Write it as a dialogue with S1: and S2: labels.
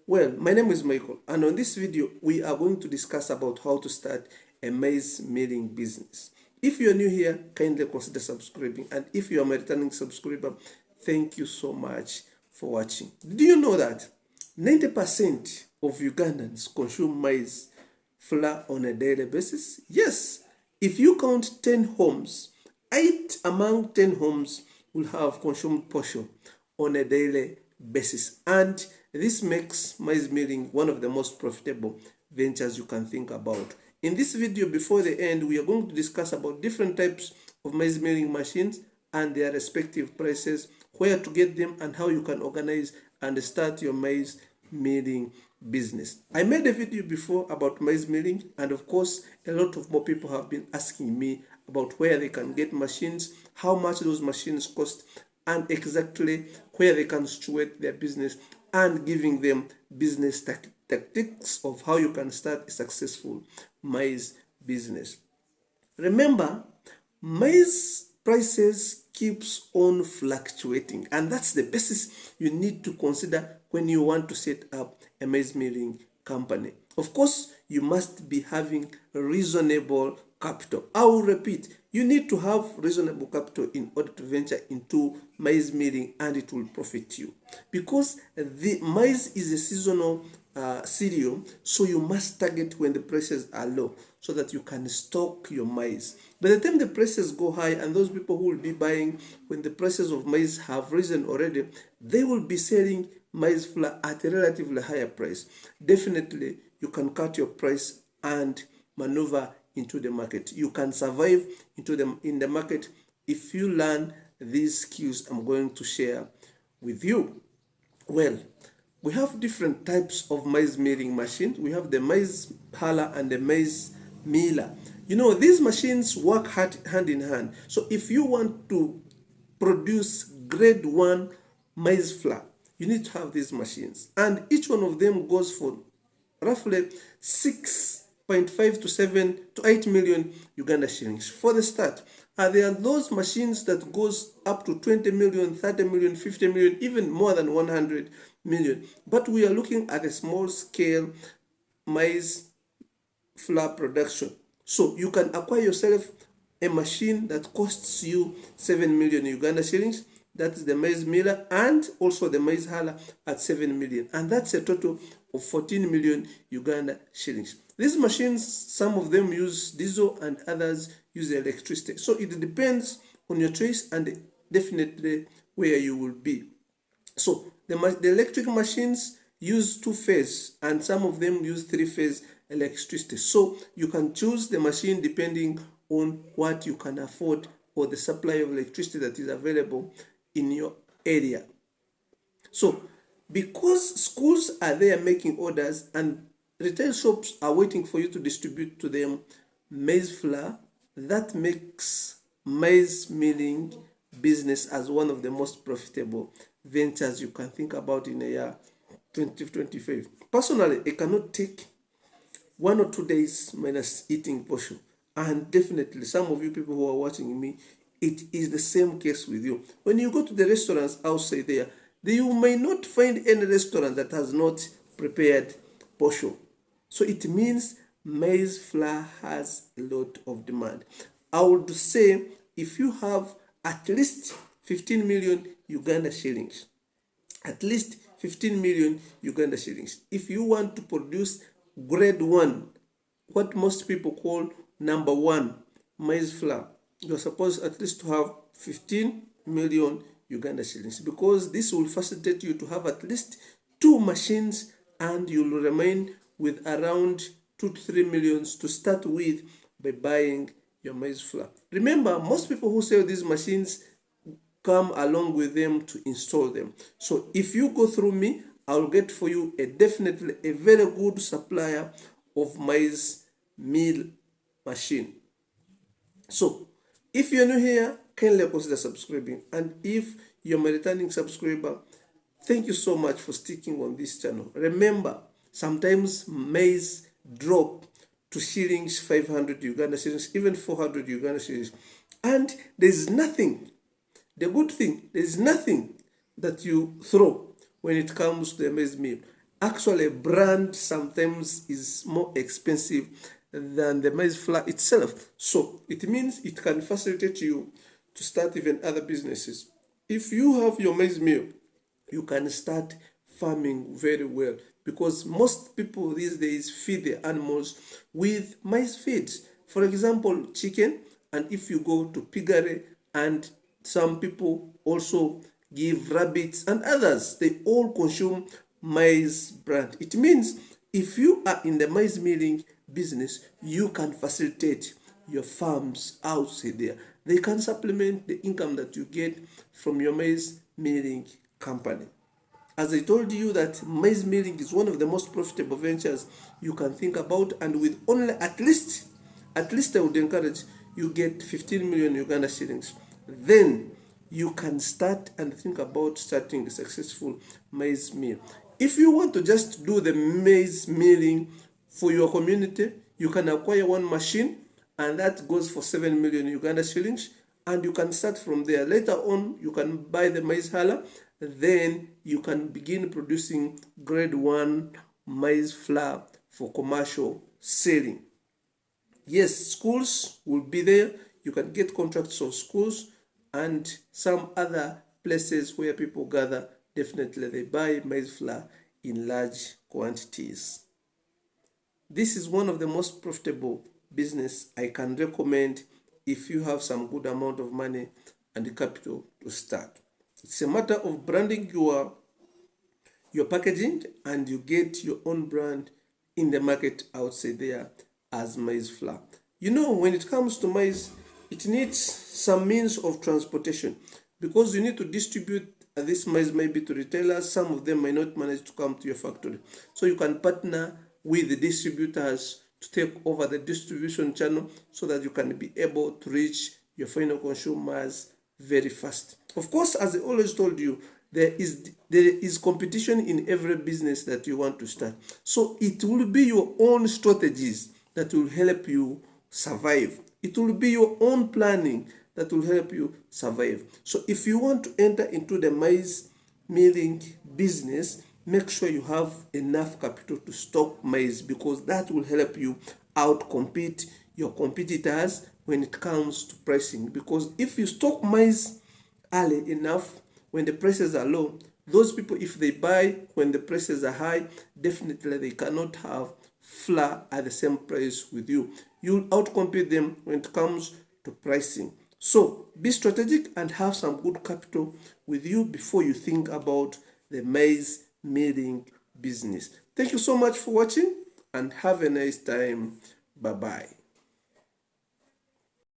S1: Well, my name is Michael, and on this video, we are going to discuss about how to start a maize milling business. If you are new here, kindly consider subscribing, and if you are my returning subscriber, thank you so much for watching. Do you know that 90% of Ugandans consume maize flour on a daily basis? Yes, if you count 10 homes, 8 among 10 homes will have consumed portion on a daily basis, and this makes maize milling one of the most profitable ventures you can think about. In this video, before the end, we are going to discuss about different types of maize milling machines and their respective prices, where to get them, and how you can organize and start your maize milling business. I made a video before about maize milling, and of course a lot of more people have been asking me about where they can get machines, how much those machines cost, and exactly where they can situate their business, and giving them business tactics of how you can start a successful maize business. Remember, maize prices keeps on fluctuating, and that's the basis you need to consider when you want to set up a maize milling company. Of course, you must be having reasonable capital. I will repeat, you need to have reasonable capital in order to venture into maize milling, and it will profit you, because the maize is a seasonal cereal, so you must target when the prices are low so that you can stock your maize. By the time the prices go high, and those people who will be buying when the prices of maize have risen already, they will be selling maize flour at a relatively higher price. Definitely, you can cut your price and maneuver into the market. You can survive in the market if you learn these skills I'm going to share with you. Well, we have different types of maize milling machines. We have the maize huller and the maize miller. You know, these machines work hand in hand. So if you want to produce grade 1 maize flour, you need to have these machines, and each one of them goes for roughly 6.5 to 7 to 8 million Uganda shillings for the start. And there are those machines that goes up to 20 million, 30 million, 50 million, even more than 100 million. But we are looking at a small scale maize flour production. So you can acquire yourself a machine that costs you 7 million Uganda shillings. That's the maize miller, and also the maize huller at 7 million. And that's a total of 14 million Uganda shillings. These machines, some of them use diesel and others use electricity. So it depends on your choice and definitely where you will be. So the electric machines use 2-phase, and some of them use 3-phase electricity. So you can choose the machine depending on what you can afford or the supply of electricity that is available in your area. So because schools are there making orders and retail shops are waiting for you to distribute to them maize flour, that makes maize milling business as one of the most profitable ventures you can think about in the year 2025. Personally, I cannot take 1 or 2 days minus eating portion, and definitely some of you people who are watching me, it is the same case with you. When you go to the restaurants outside there, you may not find any restaurant that has not prepared portion. So it means maize flour has a lot of demand. I would say if you have at least 15 million Uganda shillings, at least 15 million Uganda shillings, if you want to produce grade 1, what most people call number 1 maize flour, you're supposed at least to have 15 million Uganda shillings, because this will facilitate you to have at least 2 machines, and you'll remain with around 2 to 3 millions to start with by buying your maize flour. Remember, most people who sell these machines come along with them to install them. So if you go through me, I'll get for you definitely a very good supplier of maize mill machine. So if you're new here, kindly consider subscribing, and if you're my returning subscriber, thank you so much for sticking on this channel. Remember, sometimes maize drop to shillings 500 Uganda shillings, even 400 Uganda shillings, and there's nothing. The good thing, there's nothing that you throw when it comes to the maize meal. Actually, a brand sometimes is more expensive than the maize flour itself. So it means it can facilitate you to start even other businesses. If you have your maize meal, you can start farming very well, because most people these days feed their animals with maize feeds. For example, chicken, and if you go to piggery, and some people also give rabbits and others, they all consume maize brand. It means if you are in the maize milling business, you can facilitate your farms outside there. They can supplement the income that you get from your maize milling company. As I told you, that maize milling is one of the most profitable ventures you can think about, and with only at least I would encourage you get 15 million Uganda shillings. Then you can start and think about starting a successful maize mill. If you want to just do the maize milling for your community, you can acquire one machine, and that goes for 7 million Uganda shillings, and you can start from there. Later on, you can buy the maize huller, then you can begin producing grade 1 maize flour for commercial selling. Yes, schools will be there. You can get contracts of schools and some other places where people gather. Definitely they buy maize flour in large quantities. This is one of the most profitable business I can recommend if you have some good amount of money and capital to start. It's a matter of branding your packaging, and you get your own brand in the market outside there as maize flour. You know, when it comes to maize, it needs some means of transportation, because you need to distribute this maize maybe to retailers. Some of them may not manage to come to your factory. So you can partner with the distributors to take over the distribution channel, so that you can be able to reach your final consumers very fast. Of course, as I always told you, there is competition in every business that you want to start. So it will be your own strategies that will help you survive. It will be your own planning that will help you survive. So if you want to enter into the maize milling business, make sure you have enough capital to stock maize, because that will help you outcompete your competitors when it comes to pricing. Because if you stock maize early enough, when the prices are low, those people, if they buy when the prices are high, definitely they cannot have flour at the same price with you. You'll outcompete them when it comes to pricing. So be strategic and have some good capital with you before you think about the maize milling business. Thank you so much for watching, and have a nice time. Bye bye.